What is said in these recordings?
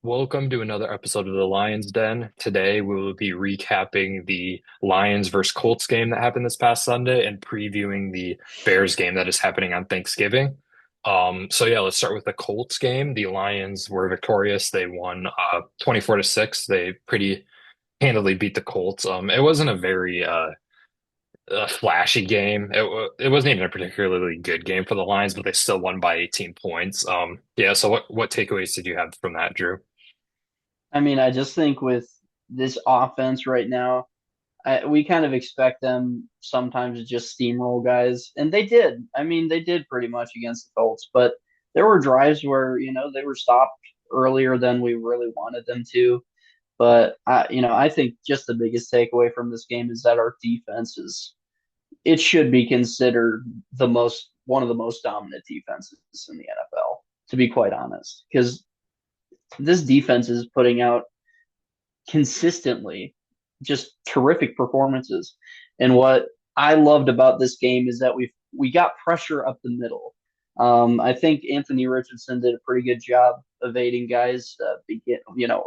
Welcome to another episode of the Lions Den. Today we will be recapping the Lions versus Colts game that happened this past Sunday and previewing the Bears game that is happening on Thanksgiving. Let's start with the Colts game. The Lions were victorious. They won 24 to 6. They pretty handily beat the Colts. It wasn't a very flashy game. It wasn't even a particularly good game for the Lions, but they still won by 18 points. So what takeaways did you have from that, Drew? I just think with this offense right now, we kind of expect them sometimes to just steamroll guys, and they did. They did pretty much against the Colts, but there were drives where they were stopped earlier than we really wanted them to. But I think just the biggest takeaway from this game is that our defense it should be considered one of the most dominant defenses in the NFL, to be quite honest, because this defense is putting out consistently just terrific performances. And what I loved about this game is that we got pressure up the middle. I think Anthony Richardson did a pretty good job evading guys,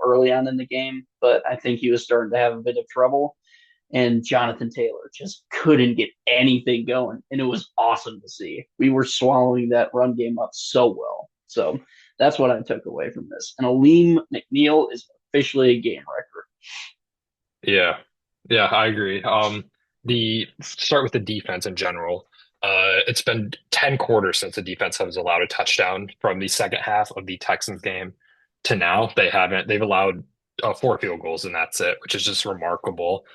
early on in the game, but I think he was starting to have a bit of trouble. And Jonathan Taylor just couldn't get anything going, and it was awesome to see. We were swallowing that run game up so well. So that's what I took away from this. And Aleem McNeil is officially a game record. Yeah. Yeah, I agree. The start with the defense in general. It's been 10 quarters since the defense has allowed a touchdown from the second half of the Texans game to now. They've allowed four field goals and that's it, which is just remarkable.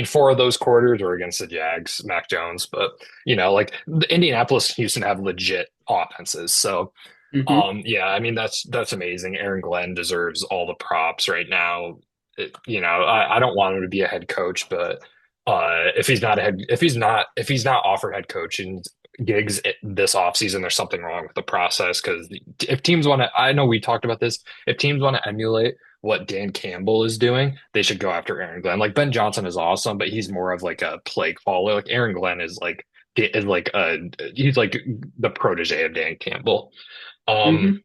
Four of those quarters are against the Jags, Mac Jones, but like the Indianapolis, Houston have legit offenses. So Mm-hmm. that's amazing. Aaron Glenn deserves all the props right now. I don't want him to be a head coach, but if he's not offered head coaching gigs this offseason, there's something wrong with the process. Because if teams want to, I know we talked about this. If teams want to emulate what Dan Campbell is doing, they should go after Aaron Glenn. Like Ben Johnson is awesome, but he's more of like a play caller. Like Aaron Glenn he's like the protege of Dan Campbell. Um,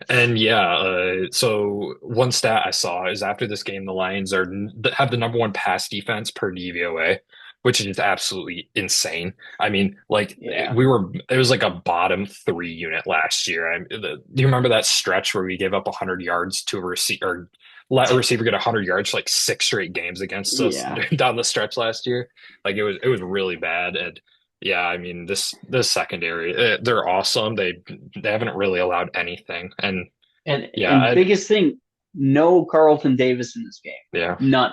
Mm-hmm. so one stat I saw is after this game, the Lions have the number one pass defense per DVOA, which is absolutely insane. Yeah. It was like a bottom three unit last year. Do you remember that stretch where we gave up 100 yards to a receiver, let a receiver get 100 yards for like six straight games against us Yeah. down the stretch last year? Like it was really bad. And yeah, this secondary, they're awesome. They haven't really allowed anything, and And yeah, and biggest thing, no Carlton Davis in this game. yeah. None.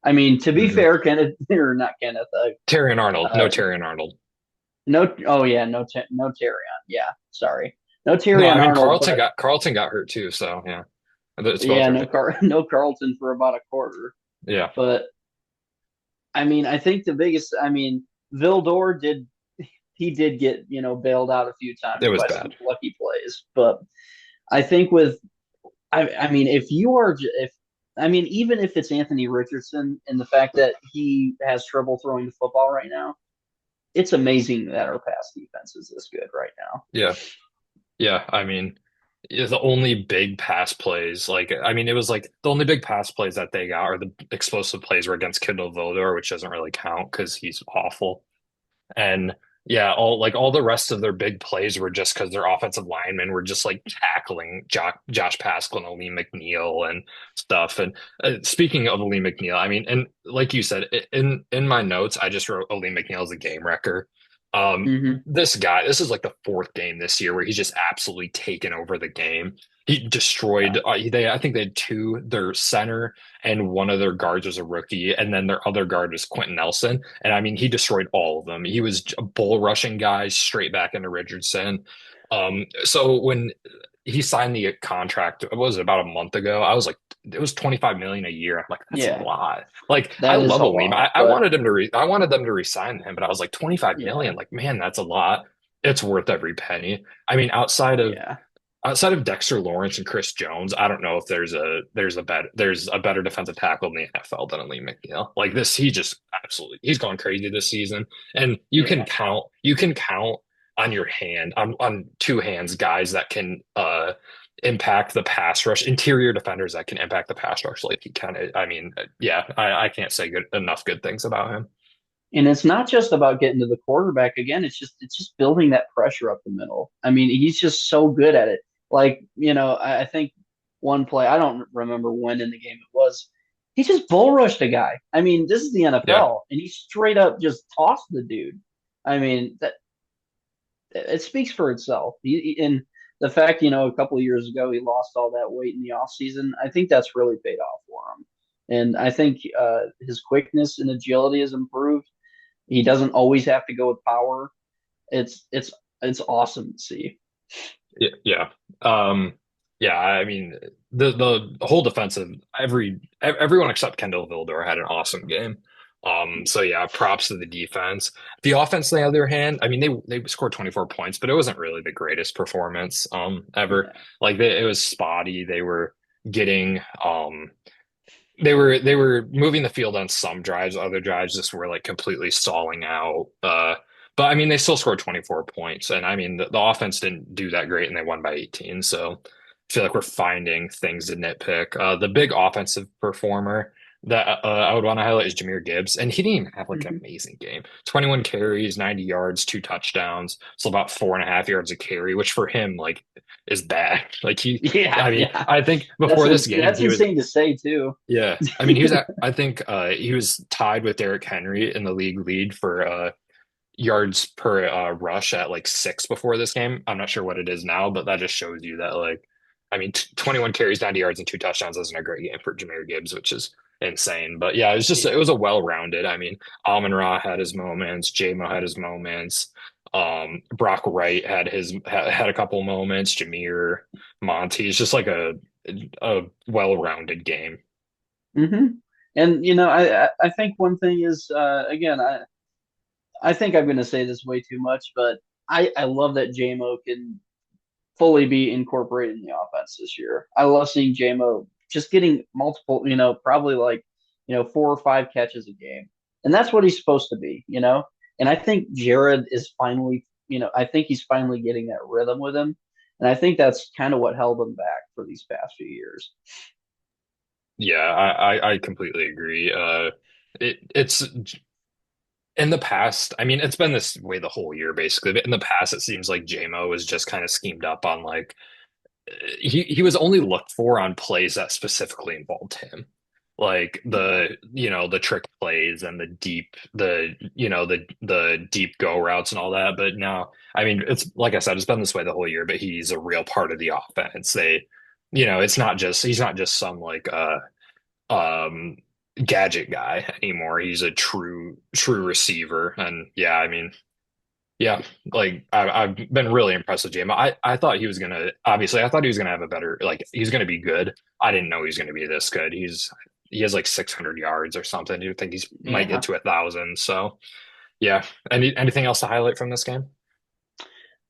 To be Mhm. fair, Kenneth or not Kenneth, Terry and Arnold, no uh, Terry and Arnold. no. Oh yeah, no Terrion. Yeah, sorry, no No, Terrion Arnold, but Carlton got hurt too. So yeah, it's both yeah, right. no Carlton for about a quarter. Yeah, But I think the biggest, Vildor did he did get bailed out a few it times was by some bad. lucky plays, but I think with if you are if even if it's Anthony Richardson and the fact that he has trouble throwing the football right now, it's amazing that our pass defense is this good right now. Yeah, yeah. The only big pass plays, it was like the only big pass plays that they got are the explosive plays were against Kindle Vildor, which doesn't really count because he's awful. And yeah, all the rest of their big plays were just because their offensive linemen were just like tackling Josh Pascal and Aleem McNeil and stuff. And speaking of Aleem McNeil, and like you said, in my notes, I just wrote Aleem McNeil as a game wrecker. Mm-hmm. This is like the fourth game this year where he's just absolutely taken over the game. He Yeah. destroyed. I think they had two. Their center and one of their guards was a rookie, and then their other guard was Quentin Nelson. And he destroyed all of them. He was a bull rushing guys straight back into Richardson. So when he signed the contract, what was it, about a month ago? I was like, it was 25 million a year. I'm like, that's a Yeah, lot. Like, I that is love a Aleem. lot, I but wanted I wanted them to resign him, but I was like, 25 yeah, million. Like, man, that's a lot. It's worth every penny. yeah. Outside of Dexter Lawrence and Chris Jones, I don't know if there's a better defensive tackle in the NFL than Lee McNeil. Like this, he's gone crazy this season. And Yeah. you can count on your hand on two hands guys that can impact the pass rush, interior defenders that can impact the pass rush like he kind of, I mean, yeah, I can't say enough good things about him. And it's not just about getting to the quarterback again. It's just building that pressure up the middle. I mean, he's just so good at it. Like, I think one play, I don't remember when in the game it was. He just bull rushed a guy. I mean, this is the Yeah. NFL, and he straight up just tossed the dude. I mean, that it speaks for itself. And the fact, a couple of years ago he lost all that weight in the off season, I think that's really paid off for him. And I think his quickness and agility has improved. He doesn't always have to go with power. It's it's it's awesome to see. Yeah, yeah. Yeah, I mean the whole defensive everyone except Kendall Vildor had an awesome game. So yeah, props to the defense. The offense, on the other hand, I mean they scored 24 points, but it wasn't really the greatest performance ever. Yeah. Like it was spotty. They were getting they were moving the field on some drives, other drives just were like completely stalling out. But I mean, they still scored 24 points, and I mean the offense didn't do that great, and they won by 18. So I feel like we're finding things to nitpick. The big offensive performer that I would want to highlight is Jahmyr Gibbs, and he didn't even have like an Hmm. amazing game. 21 carries, 90 yards, two touchdowns, so about 4.5 yards a carry, which for him like is bad. Like Yeah, I mean, yeah. I think That's before this game that's he was insane to say too. yeah. I mean, he was at, I think he was tied with Derrick Henry in the league lead for yards per rush at like six before this game. I'm not sure what it is now, but that just shows you that like I mean 21 carries, 90 yards and two touchdowns isn't a great game for Jahmyr Gibbs, which is insane. But yeah, it Yeah. was a well-rounded. I mean, Amon-Ra had his moments, JMO had his moments. Brock Wright had a couple moments, Jameer, Monty. It's just like a well-rounded game. Hmm. And I think one thing is again, I think I'm going to say this way too much, but I love that JMO can fully be incorporated in the offense this year. I love seeing JMO just getting multiple, probably like, 4 or 5 catches a game. And that's what he's supposed to be. And I think Jared is finally, I think he's finally getting that rhythm with him. And I think that's kind of what held him back for these past few years. Yeah, I completely agree. It's in the past, I mean, it's been this way the whole year basically, but in the past it seems like JMO was just kind of schemed up on like he was only looked for on plays that specifically involved him. Like Yeah. the trick plays and the deep go routes and all that. But now, I mean, it's like I said, it's been this way the whole year, but he's a real part of the offense. It's not just he's not just some like um gadget guy anymore. He's a true receiver. And yeah, I mean, yeah, like I've been really impressed with Jamo. I thought he was gonna obviously I thought he was gonna have a better like he's gonna be good. I didn't know he was gonna be this good. He has like 600 yards or something. You think he's might get Yeah. to 1,000. So yeah. Anything else to highlight from this game?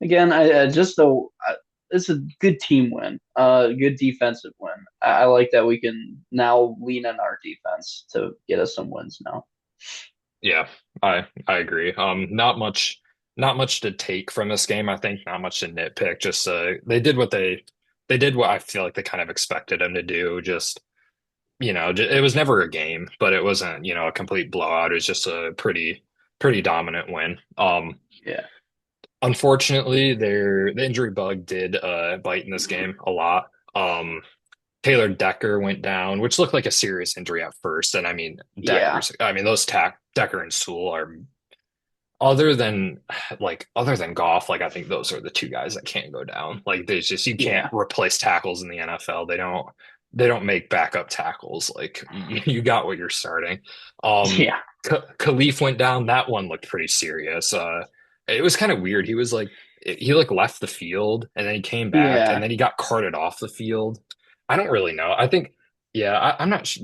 Again, I just though it's a good team win, good defensive win. I like that we can now lean on our defense to get us some wins now. Yeah, I agree. Not much to take from this game. I think not much to nitpick. Just they did what I feel like they kind of expected them to do. Just it was never a game, but it wasn't a complete blowout. It was just a pretty dominant win. Yeah, Unfortunately, the injury bug did bite in this game a lot. Taylor Decker went down, which looked like a serious injury at first. And I mean, yeah, those Decker and Sewell are other than Goff, like I think those are the two guys that can't go dodown. Like there's just you can't yeah, replace tackles in the NFL. They don't make backup tackles. Like you got what you're starting. yeah, Khalif went down. That one looked pretty serious. It was kind of weird. He like left the field and then he came back and yeah. then he got carted off the field. I don't really know. Yeah, I'm not.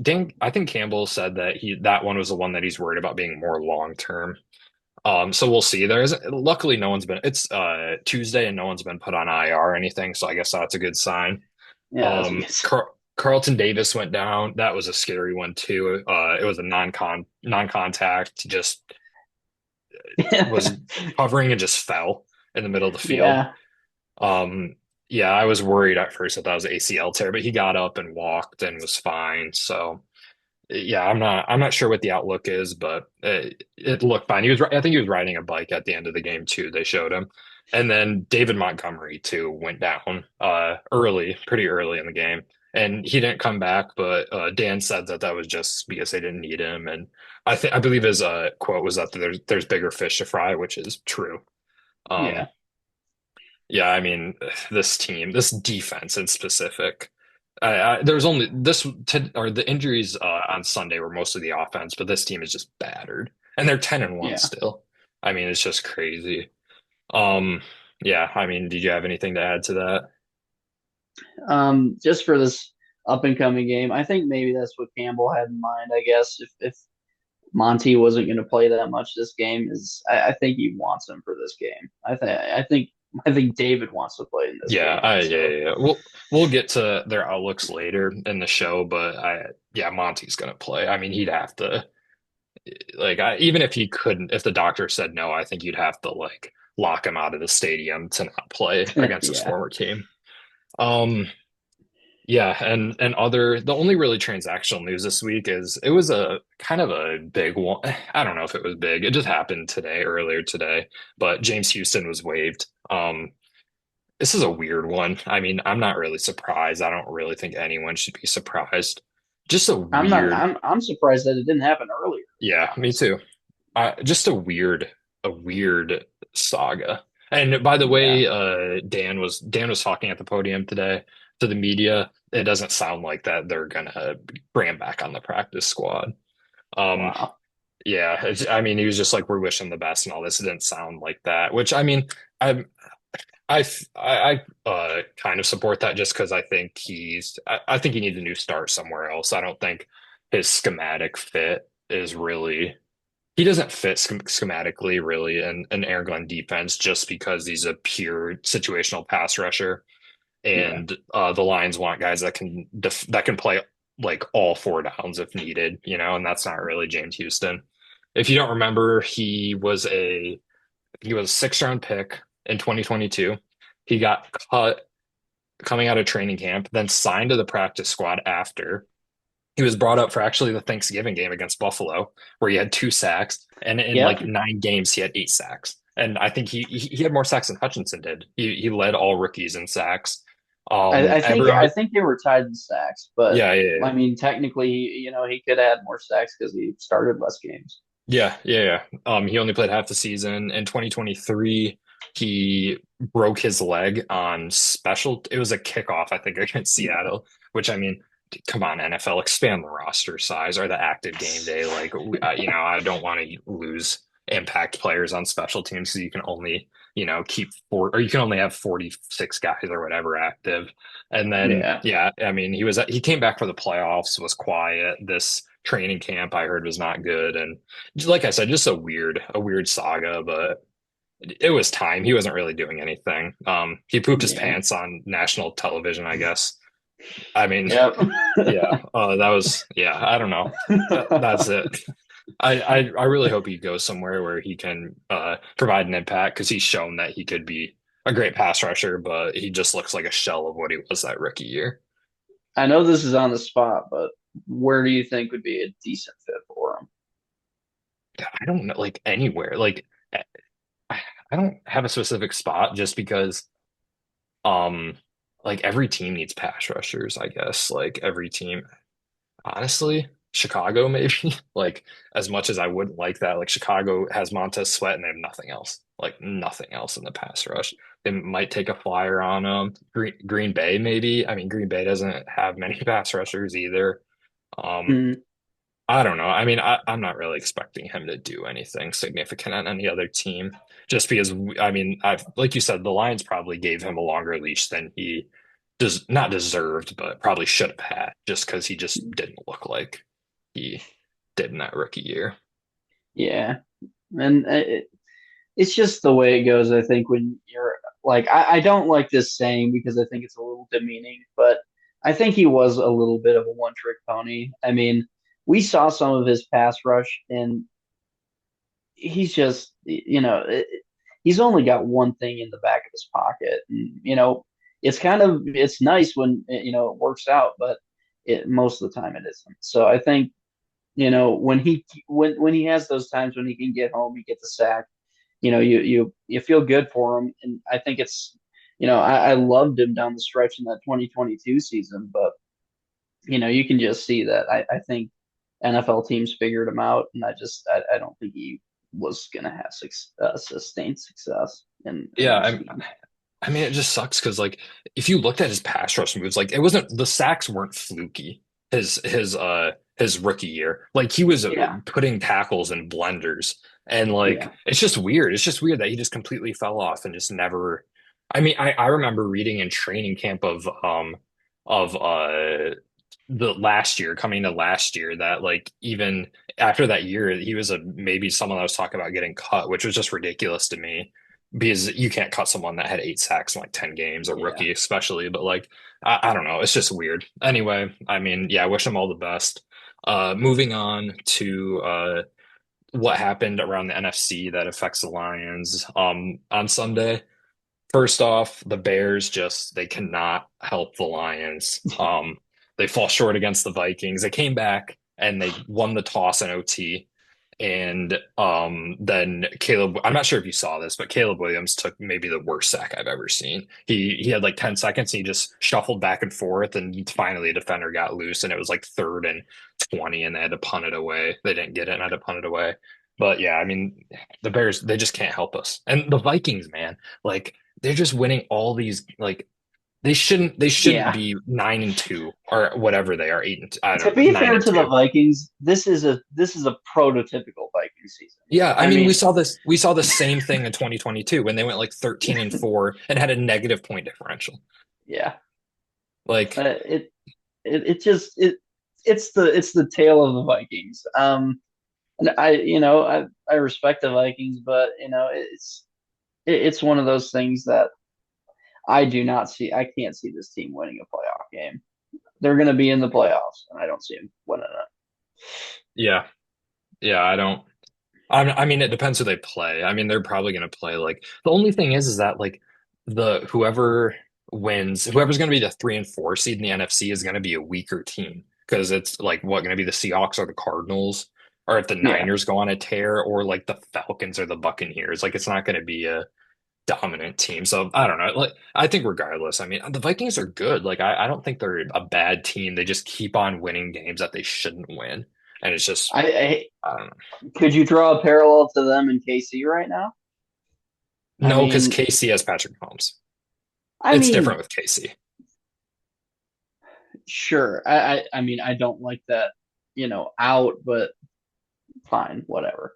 I think Campbell said that one was the one that he's worried about being more long term. So we'll see. Luckily no one's been it's Tuesday and no one's been put on IR or anything, so I guess that's a good sign. Yeah, that's a good Carlton Davis went down. That was a scary one too. It was a non-contact, just sign. was hovering and just fell in the middle of the field. Yeah, Um Yeah, I was worried at first that that was ACL tear, but he got up and walked and was fine. So yeah, I'm not sure what the outlook is, but it looked fine. I think he was riding a bike at the end of the game too. They showed him. And then David Montgomery too went down pretty early in the game. And he didn't come back, but Dan said that that was just because they didn't need him. And I believe his quote was that there's bigger fish to fry, which is true. Um, Yeah, yeah, I mean, this team, this defense in specific, there was only this or the injuries on Sunday were mostly the offense, but this team is just battered, and they're 10-1 yeah. still. I mean, it's just crazy. Um, yeah, I mean, did you have anything to add to that? Just for this up and coming game, I think maybe that's what Campbell had in mind. I guess if Monty wasn't going to play that much this game, I think he wants him for this game. I think David wants to play in this Yeah, game yeah, also. yeah. We'll get to their outlooks later in the show, but yeah, Monty's gonna play. I mean, he'd have to. Like even if he couldn't, if the doctor said no, I think you'd have to like lock him out of the stadium to not play against his Yeah. former team. Um, yeah, and the only really transactional news this week is it was a kind of a big one. I don't know if it was big. It just happened earlier today, but James Houston was waived. This is a weird one. I mean, I'm not really surprised. I don't really think anyone should be surprised. Just a I'm not. weird, I'm surprised that it didn't happen earlier. To be yeah, me honest. too. Just a weird saga. And by the Yeah. way, Dan was talking at the podium today to the media. It doesn't sound like that they're gonna bring him back on the practice squad. Um, Wow. yeah, I mean, he was just like, "We're wishing the best" and all this. It didn't sound like that. Which I mean, I I kind of support that just because I think he needs a new start somewhere else. I don't think his schematic fit is really he doesn't fit schematically really in an air gun defense just because he's a pure situational pass rusher, Yeah. and the Lions want guys that can play like all four downs if needed, and that's not really James Houston. If you don't remember, he was a sixth round pick in 2022. He got cut coming out of training camp, then signed to the practice squad after. He was brought up for actually the Thanksgiving game against Buffalo, where he had 2 sacks, and in like Yep. 9 games he had 8 sacks. And I think he had more sacks than Hutchinson did. He led all rookies in sacks. I Everyone, think they were tied in sacks, but yeah, yeah, I mean, technically, he could add more sacks because he started less games. yeah, yeah, yeah. He only played half the season. In 2023, he broke his leg on special. It was a kickoff, I think, against Yeah. Seattle. Which I mean, come on, NFL, expand the roster size or the active game day. Like, I don't want to lose impact players on special teams because you can only, keep four or you can only have 46 guys or whatever active. And then, Yeah. yeah, I mean, he came back for the playoffs, was quiet. This training camp I heard was not good, and like I said, just a weird saga, but it was time. He wasn't really doing anything. He pooped his Yeah. pants on national television, I guess. I mean, Yep. yeah, yeah, I don't know. That's it. I really hope he goes somewhere where he can provide an impact because he's shown that he could be a great pass rusher, but he just looks like a shell of what he was that rookie year. I know this is on the spot, but where do you think would be a decent fit for him? I don't know, like anywhere. Like I don't have a specific spot just because Um, like every team needs pass rushers, I guess. Like every team, honestly, Chicago maybe. Like as much as I wouldn't like that, like Chicago has Montez Sweat and they have nothing else. Like nothing else in the pass rush. They might take a flyer on Green Bay maybe. I mean, Green Bay doesn't have many pass rushers either. Um, Mm, I don't know. I mean, I'm not really expecting him to do anything significant on any other team, just because, I mean, like you said, the Lions probably gave him a longer leash than he does not deserved, but probably should have had, just because he just didn't look like he did in that rookie year. yeah, and it's just the way it goes. I think when you're like, I don't like this saying because I think it's a little demeaning, but I think he was a little bit of a one-trick pony. I mean, we saw some of his pass rush, and he's just, he's only got one thing in the back of his pocket, and it's nice when it works out, but it most of the time it isn't. So I think when he has those times when he can get home, he gets a sack. You feel good for him, and I think I loved him down the stretch in that 2022 season, but you can just see that I think NFL teams figured him out, and I don't think he was going to have sustained success in Yeah, the scheme. I mean, it just sucks because like if you looked at his pass rush moves, like it wasn't the sacks weren't fluky. His rookie year, like he was Yeah, putting tackles in blenders, and like yeah, it's just weird. It's just weird that he just completely fell off and just never. I mean, I remember reading in training camp of the last year coming to last year that like even after that year he was a maybe someone that was talking about getting cut, which was just ridiculous to me because you can't cut someone that had 8 sacks in like 10 games, a yeah. rookie especially. But like I don't know, it's just weird. Anyway, I mean, yeah, I wish him all the best. Moving on to what happened around the NFC that affects the Lions on Sunday. First off, the Bears just they cannot help the Lions. They fall short against the Vikings. They came back and they won the toss in OT. And then Caleb, I'm not sure if you saw this, but Caleb Williams took maybe the worst sack I've ever seen. He had like 10 seconds and he just shuffled back and forth and finally a defender got loose and it was like third and 20 and they had to punt it away. They didn't get it and had to punt it away. But yeah, I mean, the Bears, they just can't help us. And the Vikings, man, like they're just winning all these like they shouldn't Yeah. be 9-2 or whatever they are 8 and I To don't know be nine fair and to the two. Vikings, this is a prototypical Viking season. Yeah, I I mean mean, we saw the same thing in 2022 when they went like 13-4 and had a negative point differential. yeah, Like uh, it it just it's the tale of the Vikings. And I respect the Vikings, but it's one of those things that I do not see. I can't see this team winning a playoff game. They're going to be in the playoffs, and I don't see them winning it. yeah, yeah, I mean, it depends who they play. I mean, they're probably going to play like the only thing is that like the whoever wins, whoever's going to be the 3 and 4 seed in the NFC is going to be a weaker team because it's like what going to be the Seahawks or the Cardinals, or if the Yeah, Niners go on a tear, or like the Falcons or the Buccaneers. Like it's not going to be a dominant team. So I don't know. Like I think regardless, I mean, the Vikings are good. Like I don't think they're a bad team. They just keep on winning games that they shouldn't win, and it's just I I don't know. could you draw a parallel to them in KC right now? I No, because mean, KC has Patrick Mahomes. I It's different mean, with KC. sure. I mean, I don't like that, out, but fine, whatever.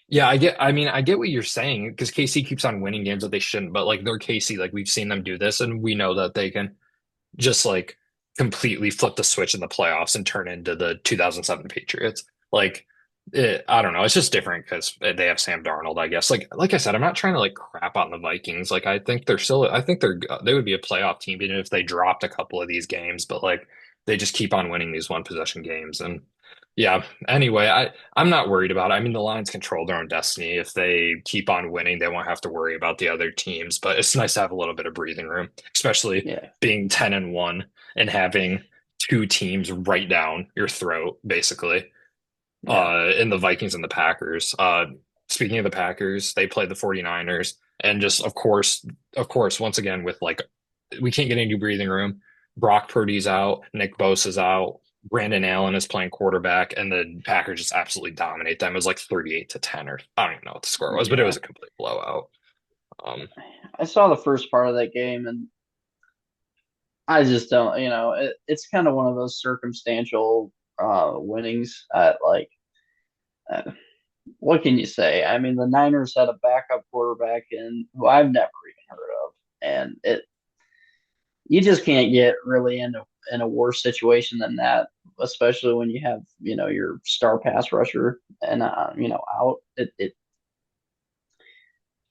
Yeah, I mean, I get what you're saying because KC keeps on winning games that they shouldn't, but like they're KC, like we've seen them do this, and we know that they can just like completely flip the switch in the playoffs and turn into the 2007 Patriots. Like, I don't know. It's just different because they have Sam Darnold, I guess. Like I said, I'm not trying to like crap on the Vikings. Like, I think they would be a playoff team even if they dropped a couple of these games, but like they just keep on winning these one possession games. And yeah, anyway, I'm not worried about it. I mean, the Lions control their own destiny. If they keep on winning, they won't have to worry about the other teams, but it's nice to have a little bit of breathing room, especially Yeah, being 10-1 and having two teams right down your throat, basically, yeah, in the Vikings and the Packers. Speaking of the Packers, they played the 49ers. And just, of course, once again, with like, we can't get any breathing room. Brock Purdy's out, Nick Bosa's out, Brandon Allen is playing quarterback, and the Packers just absolutely dominate them. It was like 38-10, or I don't even know what the score was, but it was yeah. a complete blowout. Um, I saw the first part of that game, and I just don't. It's kind of one of those circumstantial winnings. Uh, what can you say? I mean, the Niners had a backup quarterback, and who I've never even heard of, and it you just can't get really in a worse situation than that, especially when you have your star pass rusher and out.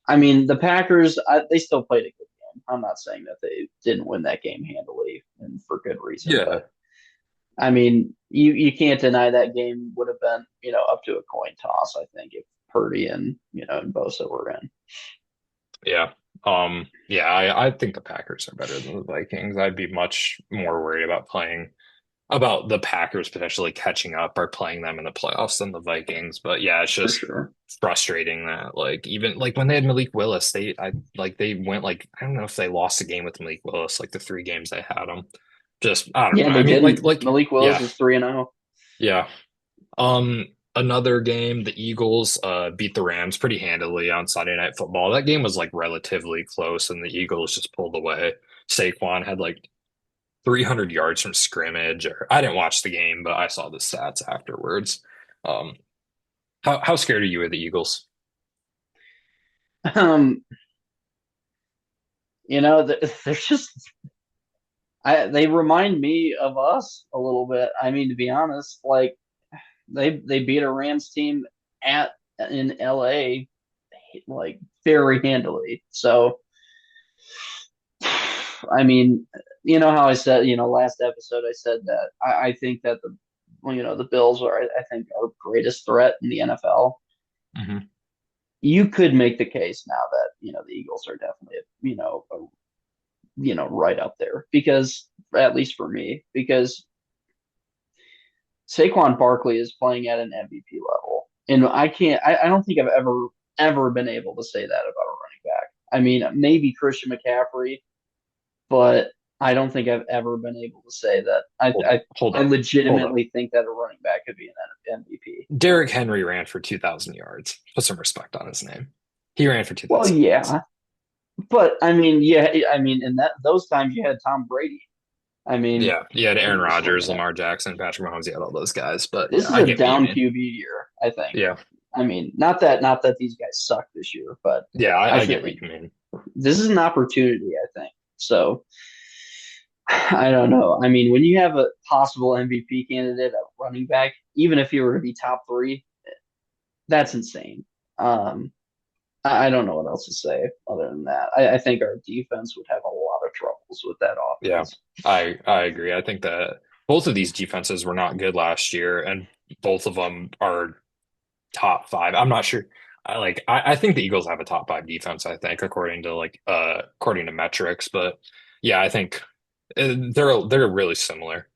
I mean, the Packers, they still played a good game. I'm not saying that they didn't win that game handily and for good reason, yeah, but I mean, you can't deny that game would have been up to a coin toss. I think if Purdy and and Bosa were in. yeah. Yeah, I think the Packers are better than the Vikings. I'd be much more worried about playing about the Packers potentially catching up or playing them in the playoffs than the Vikings. But yeah, it's For just sure. frustrating that like even like when they had Malik Willis, they went like I don't know if they lost a game with Malik Willis, like the three games they had him. Just I don't know. Yeah, I they mean didn't. like Malik Willis yeah, is 3-0. yeah. Another game, the Eagles beat the Rams pretty handily on Sunday Night Football. That game was like relatively close, and the Eagles just pulled away. Saquon had like 300 yards from scrimmage. Or I didn't watch the game, but I saw the stats afterwards. Um, how scared are you of the Eagles? Um, they're just they remind me of us a little bit. I mean, to be honest, like they beat a Rams team at in LA like very handily. So I mean, you know how I said, last episode I said that I think that the Bills are, I think, our greatest threat in the NFL. Hmm. You could make the case now that, the Eagles are definitely, right up there because, at least for me, because Saquon Barkley is playing at an MVP level. And I don't think I've ever been able to say that about a running back. I mean, maybe Christian McCaffrey, but I don't think I've ever been able to say that. Hold up, hold I up, hold up. legitimately think that a running back could be an MVP. Derrick Henry ran for 2,000 yards. Put some respect on his name. He ran for Well, 2,000 yards. yeah, but I mean, yeah, I mean, in that those times you had Tom Brady. I mean, Yeah, you had Aaron in this Rodgers, format, Lamar Jackson, Patrick Mahomes. You had all those guys. But this yeah, is I a get what you down mean. QB year. I think. Yeah, I mean, not that these guys suck this year, but yeah, I I get what think you mean. this is an opportunity. I think so. I don't know. I mean, when you have a possible MVP candidate at running back, even if he were to be top three, that's insane. Um, I don't know what else to say other than that. I think our defense would have a lot of troubles with that Yeah, offense. I agree. I think that both of these defenses were not good last year, and both of them are top five. I'm not sure. I think the Eagles have a top five defense, I think, according to metrics. But yeah, I think they're really similar.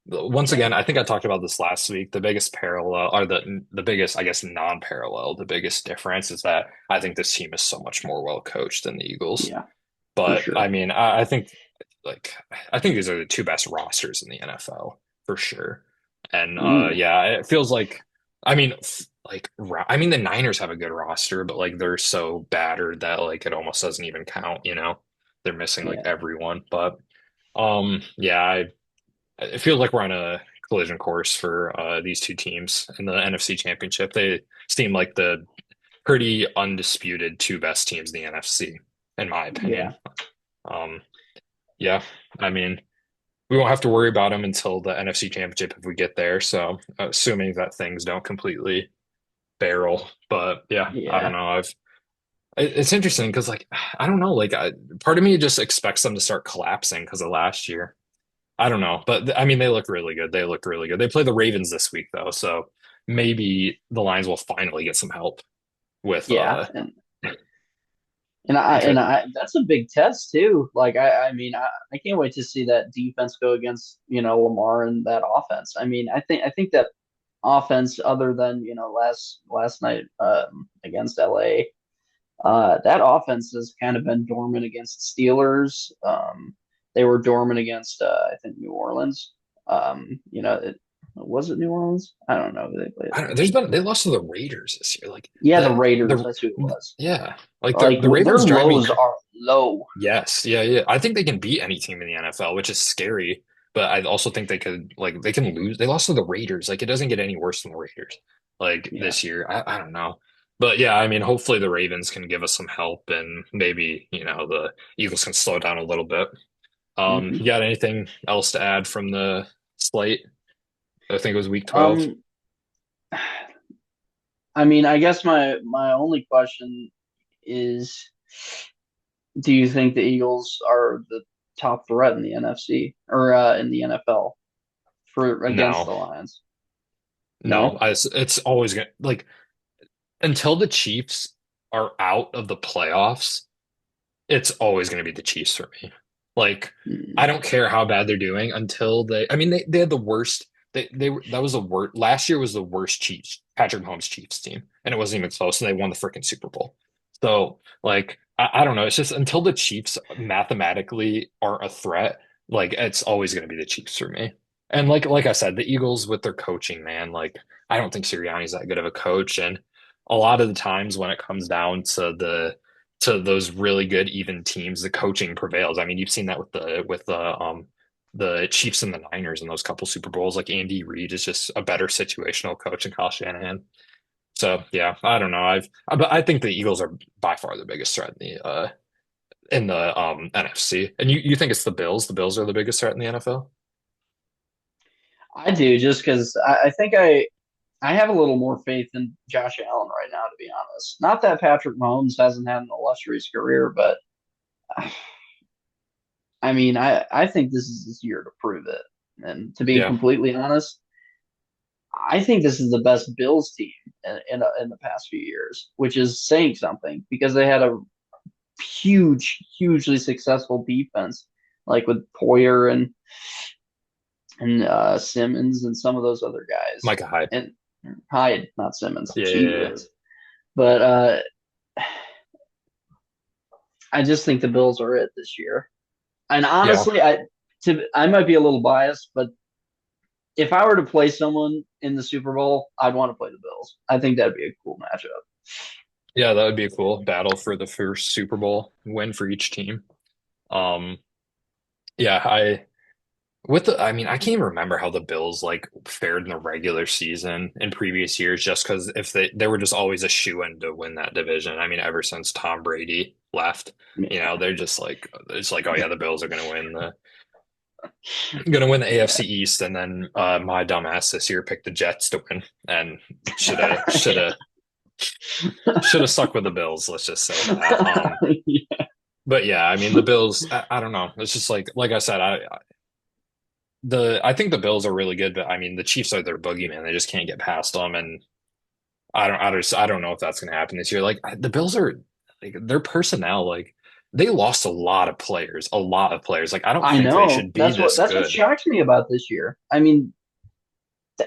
Once Yeah, again, I think I talked about this last week. The biggest parallel or the biggest, I guess, non-parallel, the biggest difference is that I think this team is so much more well coached than the Eagles. yeah, for But I sure. mean, like I think these are the two best rosters in the NFL for sure. And Ooh, yeah, it feels like I mean I mean the Niners have a good roster, but like they're so battered that like it almost doesn't even count, you know. They're missing like yeah, everyone. But yeah, it feels like we're on a collision course for these two teams in the NFC Championship. They seem like the pretty undisputed two best teams in the NFC, in my yeah. opinion. Um, yeah, I mean, we won't have to worry about them until the NFC Championship if we get there. So, assuming that things don't completely barrel, but yeah, I don't Yeah. know. It's interesting because like I don't know, part of me just expects them to start collapsing because of last year. I don't know, but I mean, they look really good. They look really good. They play the Ravens this week though, so maybe the Lions will finally get some help with Yeah, and because that's a big test too. Like I mean I can't wait to see that defense go against, Lamar and that offense. I mean, I think that offense, other than, last night against LA, that offense has kind of been dormant against the Steelers. They were dormant against I think New Orleans. Was it New Orleans? I don't know who they played I don't, against. they lost to the Raiders this year. Like Yeah, the the Raiders. That's who it was. yeah, like Like the their Ravens drive me. lows are low. Yes, yeah, yeah. I think they can beat any team in the NFL, which is scary. But I also think they can lose. They lost to the Raiders. Like it doesn't get any worse than the Raiders. Like Yeah. this year, I don't know. But yeah, I mean, hopefully the Ravens can give us some help, and maybe the Eagles can slow down a little bit. Hmm. You got anything else to add from the slate? I think it was week 12. Um, I mean, I guess my only question is, do you think the Eagles are the top threat in the NFC or in the NFL for against No, the Lions? no. No. It's always gonna like until the Chiefs are out of the playoffs. It's always going to be the Chiefs for me. Like, I Mm. don't care how bad they're doing until I mean, they had the worst. That was the worst. Last year was the worst Chiefs, Patrick Mahomes Chiefs team, and it wasn't even close, and they won the freaking Super Bowl. So, like, I don't know. It's just until the Chiefs mathematically aren't a threat, like, it's always going to be the Chiefs for me. And like I said, the Eagles with their coaching, man, like, I don't think Sirianni's that good of a coach, and a lot of the times when it comes down to those really good even teams, the coaching prevails. I mean, you've seen that with the Chiefs and the Niners in those couple Super Bowls. Like Andy Reid is just a better situational coach than Kyle Shanahan. So yeah, I don't know. But I think the Eagles are by far the biggest threat in the NFC. And you think it's the Bills? The Bills are the biggest threat in the NFL? I do just because I think I have a little more faith in Josh Allen right now, to be honest. Not that Patrick Mahomes hasn't had an illustrious career, but I mean, I think this is his year to prove it. And to be Yeah, completely honest, I think this is the best Bills team in the past few years, which is saying something because they had a hugely successful defense, like with Poyer and Simmons and some of those other guys, Micah Hyde. and Hyde, not Simmons. Yeah, yeah, yeah. Jesus, but I just think the Bills are it this year. And Yeah, honestly, I might be a little biased, but if I were to play someone in the Super Bowl, I'd want to play the Bills. I think that'd be a cool matchup. yeah, that would be a cool battle for the first Super Bowl win for each team. Um, yeah, I mean, I can't even remember how the Bills like fared in the regular season in previous years, just because if they were just always a shoe-in to win that division. I mean, ever since Tom Brady left, Yeah, they're just like it's like, oh yeah, the Bills are gonna win the yeah, AFC East, and then my dumbass this year picked the Jets to win, and should have should yeah. have should have stuck with the Bills. Let's just say that. But yeah, I mean, the Bills. I don't know. It's just like I said, I think the Bills are really good, but I mean the Chiefs are their boogeyman. They just can't get past them, and I don't know if that's going to happen this year. Like the Bills are like their personnel, like they lost a lot of players. Like I don't I think they know. should be this That's what good. shocks me about this year. I mean,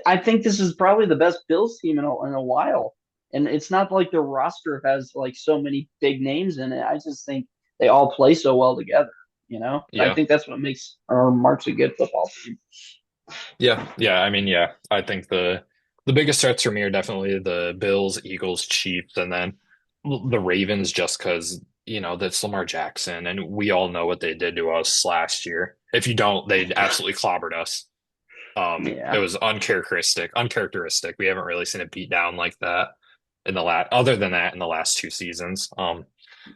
I think this is probably the best Bills team in a while. And it's not like their roster has like so many big names in it. I just think they all play so well together. I Yeah, think that's what makes or marks a good football team. yeah. I mean, yeah. I think the biggest threats for me are definitely the Bills, Eagles, Chiefs, and then the Ravens, just because that's Lamar Jackson, and we all know what they did to us last year. If you don't, they absolutely clobbered us. It Yeah. was uncharacteristic. We haven't really seen it beat down like that in the other than that in the last two seasons.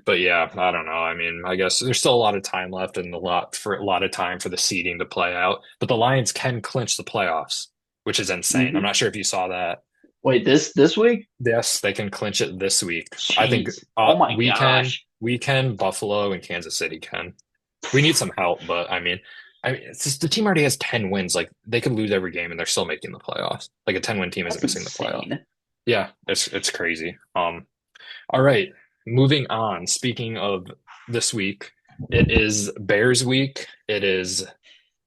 But yeah, I don't know. I mean, I guess there's still a lot of time left and a lot of time for the seeding to play out. But the Lions can clinch the playoffs, which is insane. I'm Hmm. not sure if you saw that. Wait, this week? Yes, they can clinch it this week. I think Jeez. Oh my gosh. we can, Buffalo and Kansas City can. We need some help, but I mean, it's just, the team already has 10 wins. Like they could lose every game and they're still making the playoffs. Like a 10-win team isn't That's missing the playoffs. insane. Yeah, it's crazy. All right, moving on. Speaking of this week, it is Bears week. It is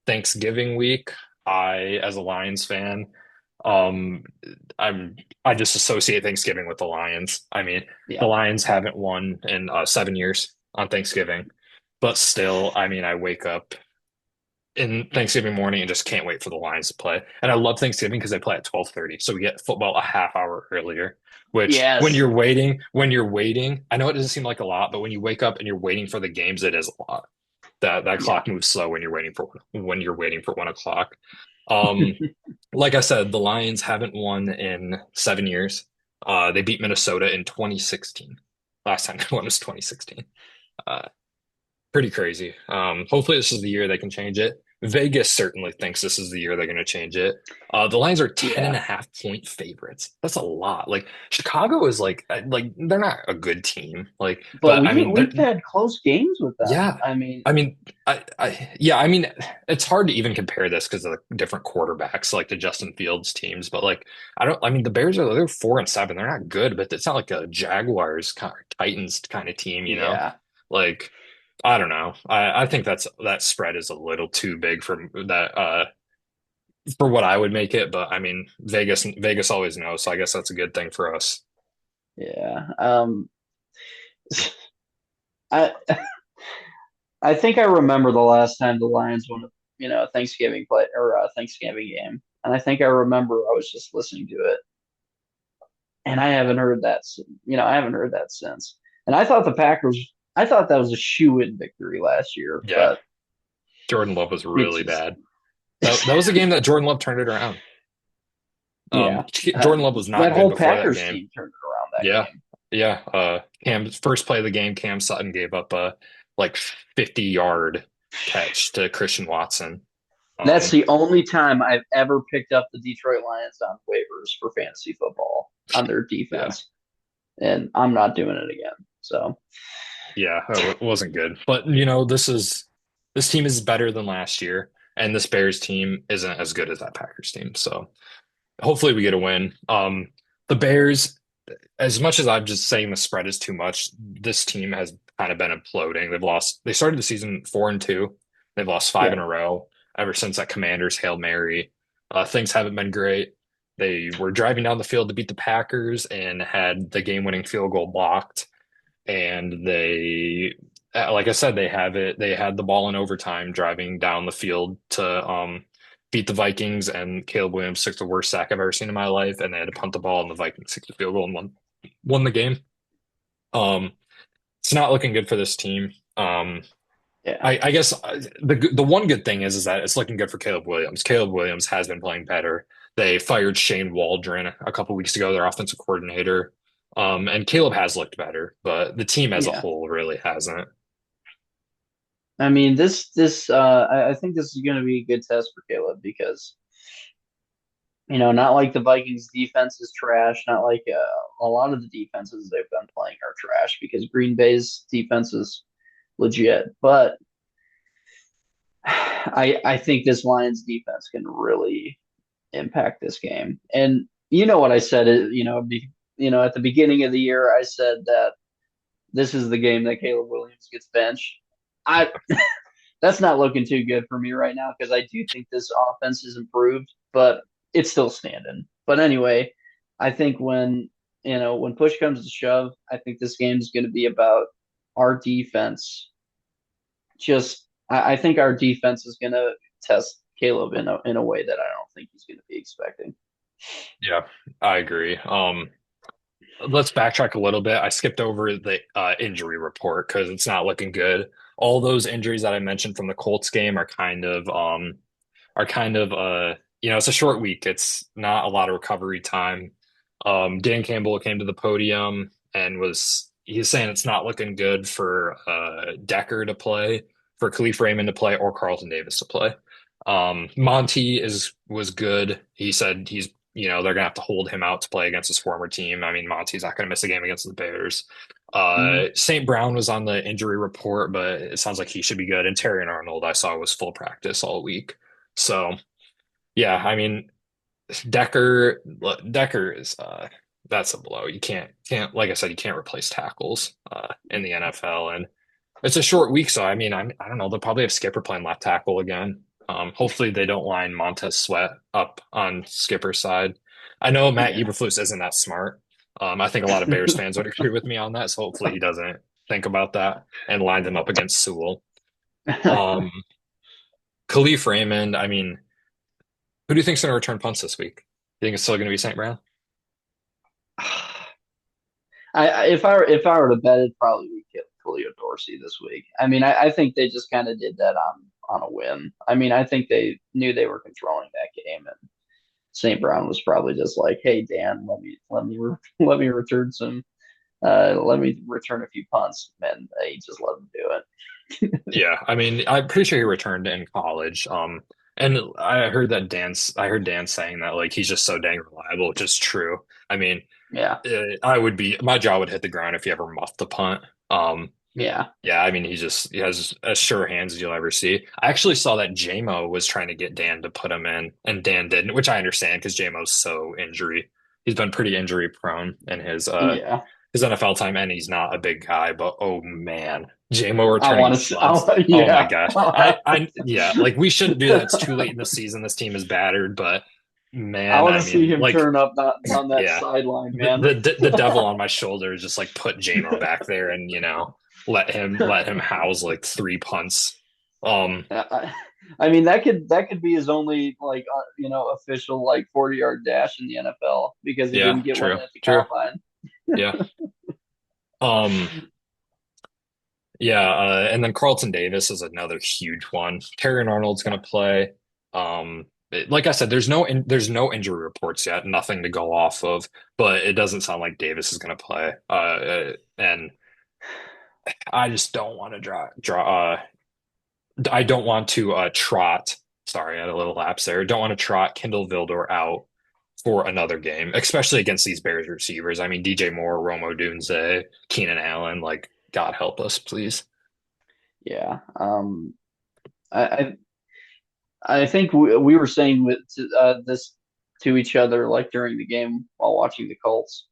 Thanksgiving week. As a Lions fan, um, I just associate Thanksgiving with the Lions. I mean, the Yeah. Lions haven't won in 7 years on Thanksgiving, but still, I mean, I wake up in Thanksgiving morning and just can't wait for the Lions to play. And I love Thanksgiving because they play at 12:30, so we get football a half hour earlier. Which Yes. when you're waiting, I know it doesn't seem like a lot, but when you wake up and you're waiting for the games, it is a lot. That Yeah. clock moves slow when you're waiting for 1 o'clock. Um, like I said, the Lions haven't won in 7 years. They beat Minnesota in 2016. Last time they won was 2016. Uh, Pretty crazy. Hopefully this is the year they can change it. Vegas certainly thinks this is the year they're going to change it. The Lions are 10 and Yeah. a half point favorites. That's a lot. Like Chicago is like they're not a good team. Like, But but I mean, they're we've had close games with them. yeah. I mean, I mean, yeah. I mean, it's hard to even compare this because of the different quarterbacks, like the Justin Fields teams. But like, I don't. I mean, the Bears they're 4-7. They're not good, but it's not like a Jaguars kind of Titans kind of team. yeah. Like. I don't know. I think that spread is a little too big for what I would make it, but I mean Vegas always knows, so I guess that's a good thing for us. Yeah. I I think I remember the last time the Lions won a Thanksgiving play or a Thanksgiving game, and I think I remember I was just listening to it, and I haven't heard that. I haven't heard that since. And I thought that was a shoe-in victory last year, Yeah, but Jordan Love was it really just bad. That was a game that Jordan Love turned it around. yeah. Jordan Love was That not good whole before that Packers game. team turned it around that Yeah. game. Yeah. Cam first play of the game, Cam Sutton gave up a like 50-yard catch to Christian Watson. That's Um, the only time I've ever picked up the Detroit Lions on waivers for fantasy football on their yeah. defense, and I'm not doing it again. So Yeah, it wasn't good. But this team is better than last year, and this Bears team isn't as good as that Packers team. So hopefully we get a win. The Bears, as much as I'm just saying the spread is too much, this team has kind of been imploding. They started the season 4-2. They've lost five yeah, in a row ever since that Commanders Hail Mary. Things haven't been great. They were driving down the field to beat the Packers and had the game-winning field goal blocked. And like I said, they had the ball in overtime driving down the field to beat the Vikings, and Caleb Williams took the worst sack I've ever seen in my life, and they had to punt the ball, and the Vikings took the field goal and won the game. Um, it's not looking good for this team. yeah, I guess the one good thing is that it's looking good for Caleb Williams. Caleb Williams has been playing better. They fired Shane Waldron a couple weeks ago, their offensive coordinator. And Caleb has looked better, but the team as a yeah. whole really hasn't. I mean, I think this is going to be a good test for Caleb because not like the Vikings defense is trash, not like a lot of the defenses they've been playing are trash because Green Bay's defense is legit, but I think this Lions defense can really impact this game. And you know what I said, at the beginning of the year, I said that this is the game that Caleb Williams gets benched. I That's not looking too good for me right now because I do think this offense is improved, but it's still standing. But anyway, I think when push comes to shove, I think this game is going to be about our defense. I think our defense is going to test Caleb in a way that I don't think he's going to be expecting. Yeah, I agree. Let's backtrack a little bit. I skipped over the injury report because it's not looking good. All those injuries that I mentioned from the Colts game are kind of it's a short week. It's not a lot of recovery time. Dan Campbell came to the podium and he's saying it's not looking good for Decker to play, for Khalif Raymond to play, or Carlton Davis to play. Monty was good. He said they're gonna have to hold him out to play against his former team. I mean, Monty's not gonna miss a game against the Bears. Mm-hmm. St. Brown was on the injury report, but it sounds like he should be good. And Terry and Arnold, I saw, was full practice all week. So yeah, I mean, Decker Decker is that's a blow. You can't like I said, you can't replace tackles in the NFL, and it's a short week, so I mean, I don't know. They'll probably have Skipper playing left tackle again. Hopefully, they don't line Montez Sweat up on Skipper's side. I know Matt Yeah. Eberflus isn't that smart. I think a lot of Bears fans would agree with me on that. So hopefully, he doesn't think about that and line them up against Sewell. Um, Khalif Raymond. I mean, who do you think's going to return punts this week? You think it's still going to be St. Brown? if I were to bet, it'd probably be Khalil Dorsey this week. I mean, I think they just kind of did that on a whim. I mean, I think they knew they were controlling that game, and St. Brown was probably just like, "Hey, Dan, let me return let me return a few punts," and they just let him do it. Yeah, I mean, I'm pretty sure he returned in college. And I heard Dan saying that like he's just so dang reliable, which is true. I mean, Yeah, my jaw would hit the ground if he ever muffed the punt. yeah, Yeah, I mean, he has as sure hands as you'll ever see. I actually saw that JMO was trying to get Dan to put him in, and Dan didn't, which I understand because JMO's so he's been pretty injury prone in yeah. his NFL time, and he's not a big guy, but oh man, JMO I returning want to. punts. Oh my Yeah. gosh. Yeah, like we shouldn't do that. It's too late in the season. This team is battered, but I man, want I to see mean, him like, turn up on that yeah, sideline, the man. the devil on my shoulder is just like put JMO back there and let him house like three punts. Um, I mean, that could be his only like official like 40-yard dash in the NFL because he yeah, didn't get one true, at the true. combine. Yeah. Um, yeah, and then Carlton Davis is another huge one. Terry Arnold's going to play. Like I said, there's no injury reports yet, nothing to go off of, but it doesn't sound like Davis is going to play. And I just don't want to I don't want to trot. Sorry, I had a little lapse there. Don't want to trot Kindle Vildor out for another game, especially against these Bears receivers. I mean, DJ Moore, Romo Dunze, Keenan Allen, like God help us, please. Yeah. I I think we were saying this to each other like during the game while watching the Colts.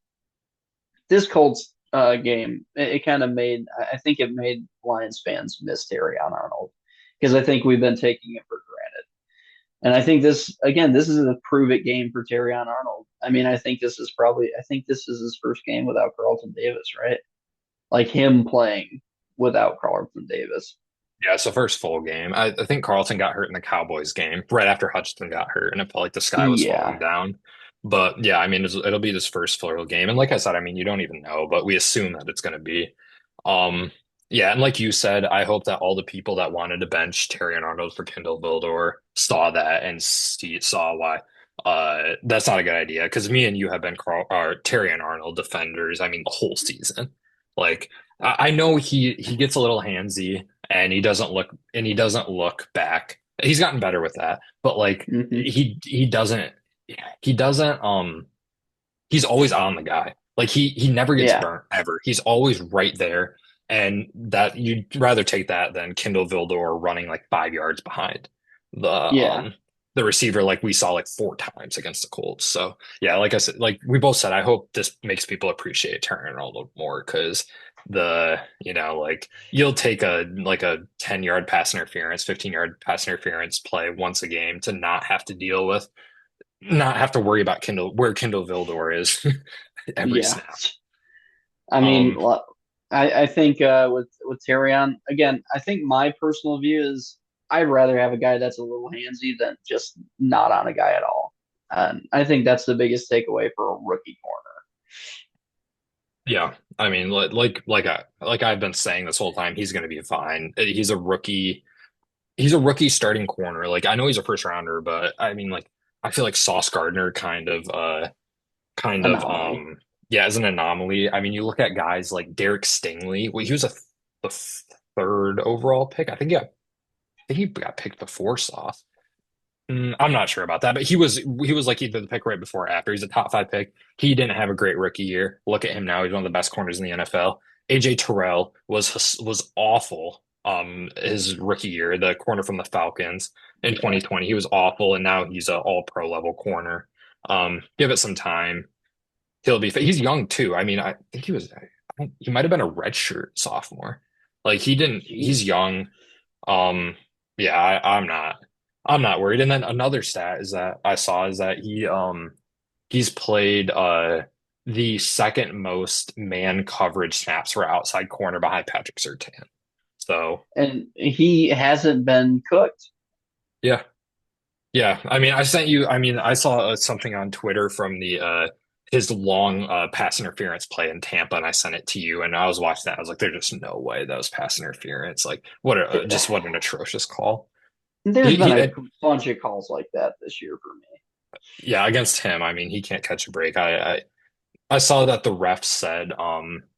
This Colts game, it kind of made, I think it made Lions fans miss Terry on Arnold because I think we've been taking it for granted. And I think this is a prove it game for Terry on Arnold. I mean, I think this is his first game without Carlton Davis, right? Like him playing without Carlton Davis. Yeah, it's the first full game. I think Carlton got hurt in the Cowboys game right after Hutchinson got hurt, and it felt like the sky was falling Yeah, down. But yeah, I mean, it'll be this first full game, and like I said, I mean, you don't even know, but we assume that it's going to be. Um, yeah, and like you said, I hope that all the people that wanted to bench Terry and Arnold for Kindle Vildor saw that and saw why. That's not a good idea because me and you have been Terry and Arnold defenders. I mean, the whole season. Like I know he gets a little handsy and he doesn't look back. He's gotten better with that, but like hmm he doesn't he's always on the guy. Like he never gets yeah, burnt ever. He's always right there. And that you'd rather take that than Kindle Vildor running like 5 yards behind the yeah, the receiver like we saw like four times against the Colts. So yeah, like I said, like we both said, I hope this makes people appreciate Turner a little more because like you'll take a 10-yard pass interference, 15-yard pass interference play once a game to not have to worry about Kindle Vildor is every yeah. snap. I mean, Um, I think with Terrion again, I think my personal view is I'd rather have a guy that's a little handsy than just not on a guy at all. And I think that's the biggest takeaway for a rookie corner. yeah, I mean, like I've been saying this whole time, he's going to be fine. He's a rookie. He's a rookie starting corner. Like I know he's a first rounder, but I mean, like I feel like Sauce Gardner kind of Anomaly. yeah, as an anomaly. I mean, you look at guys like Derek Stingley. Well, he was the third overall pick. I think he got picked before Sauce. I'm not sure about that, but he was like either the pick right before or after. He's a top five pick. He didn't have a great rookie year. Look at him now; he's one of the best corners in the NFL. AJ Terrell was awful. His rookie year, the corner from the Falcons in Yeah, 2020, he was awful, and now he's an All Pro level corner. Give it some time; he's young too. I mean, I think he might have been a redshirt sophomore. Like he didn't. He's jeez. young. Um, yeah, I'm not worried. And then another stat is that I saw is that he's played the second most man coverage snaps for outside corner behind Patrick Surtain. So And he hasn't been cooked. yeah, yeah. I mean, I saw something on Twitter from the his long pass interference play in Tampa, and I sent it to you. And I was watching that. I was like, "There's just no way that was pass interference. Like, what an atrocious call." There's He, been he a bunch of calls like that this year for me. Yeah, against him, I mean, he can't catch a break. I saw that the ref said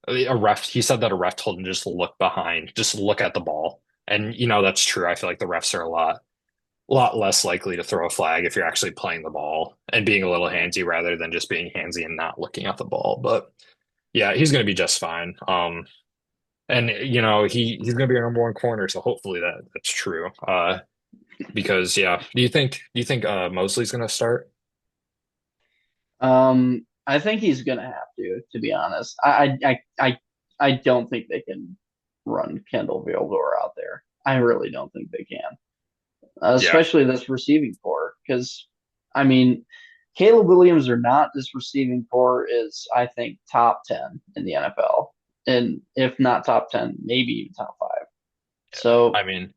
a ref he said that a ref told him just to look behind, just look at the ball. And that's true. I feel like the refs are a lot less likely to throw a flag if you're actually playing the ball and being a little handsy rather than just being handsy and not looking at the ball. But yeah, he's going to be just fine. And he's going to be our number one corner, so hopefully that's true. Because yeah, do you think Mosley's going to start? I think he's gonna have to be honest. I don't think they can run Kendall Vildor out there. I really don't think they can, Yeah. especially this receiving core. Because I mean, Caleb Williams or not, this receiving core is I think top 10 in the NFL, and if not top 10, maybe even top five. So I mean,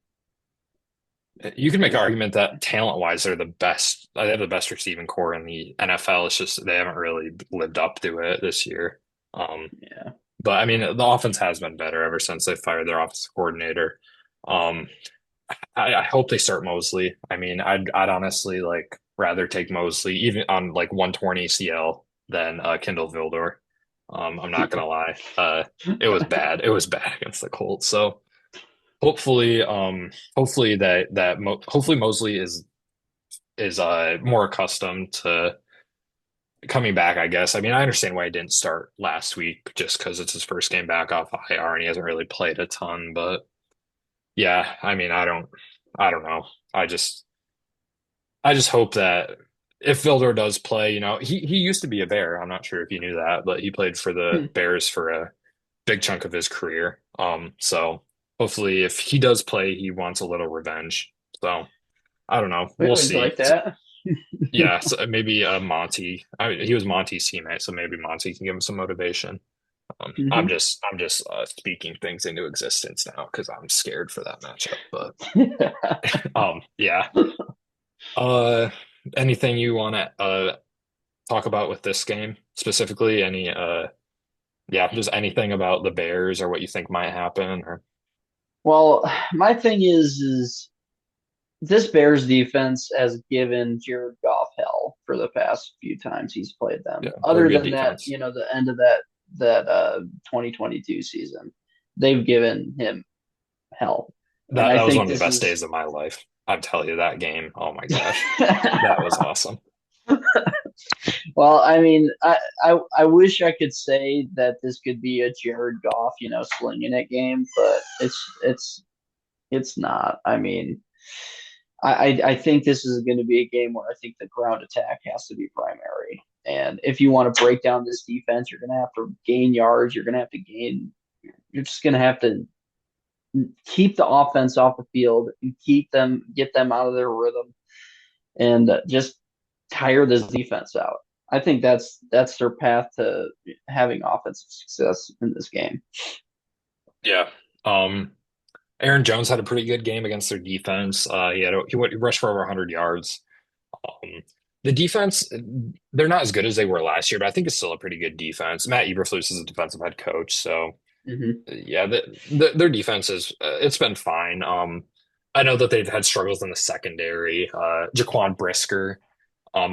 you can make an argument that talent-wise, they're the best. They have the best receiving core in the NFL. It's just they haven't really lived up to it this year. Um, yeah. but I mean, the offense has been better ever since they fired their offensive coordinator. Um, I hope they start Mosley. I mean, I'd honestly like rather take Mosley even on like 120 CL than Kindle Vildor. I'm not gonna lie. It was bad. It was bad against the Colts. So hopefully hopefully Mosley is more accustomed to coming back, I guess. I mean, I understand why he didn't start last week just because it's his first game back off IR and he hasn't really played a ton, but yeah, I mean, I don't know. I just hope that if Vildor does play, he used to be a Bear. I'm not sure if you knew that, but he played for the Bears for a big chunk of his career. So hopefully if he does play, he wants a little revenge. So I don't know. We We'll always see. like that. Yeah, so maybe Monty. I mean, he was Monty's teammate, so maybe Monty can give him some motivation. I'm just speaking things into existence now because I'm scared for that matchup. But yeah. Uh, anything you want to talk about with this game specifically? Yeah, just anything about the Bears or what you think might happen or Well, my thing is this Bears defense has given Jared Goff hell for the past few times he's played yeah, them. they're a Other good than that, defense. the end of that 2022 season, they've given him hell. And That I that was think one of the this best is days of my life. I tell you that game. Oh my gosh, that was awesome. well, I mean, I wish I could say that this could be a Jared Goff, slinging it game, but it's not. I mean, I think this is going to be a game where I think the ground attack has to be primary. And if you want to break down this defense, you're going to have to gain yards. You're going to have to gain. You're just going to have to keep the offense off the field and get them out of their rhythm, and just tire this defense out. I think that's their path to having offensive success in this game. Yeah. Um, Aaron Jones had a pretty good game against their defense. He rushed for over 100 yards. Um, the defense, they're not as good as they were last year, but I think it's still a pretty good defense. Matt Eberflus is a defensive head coach, so Mm-hmm. yeah, their defense it's been fine. I know that they've had struggles in the secondary. Jaquan Brisker,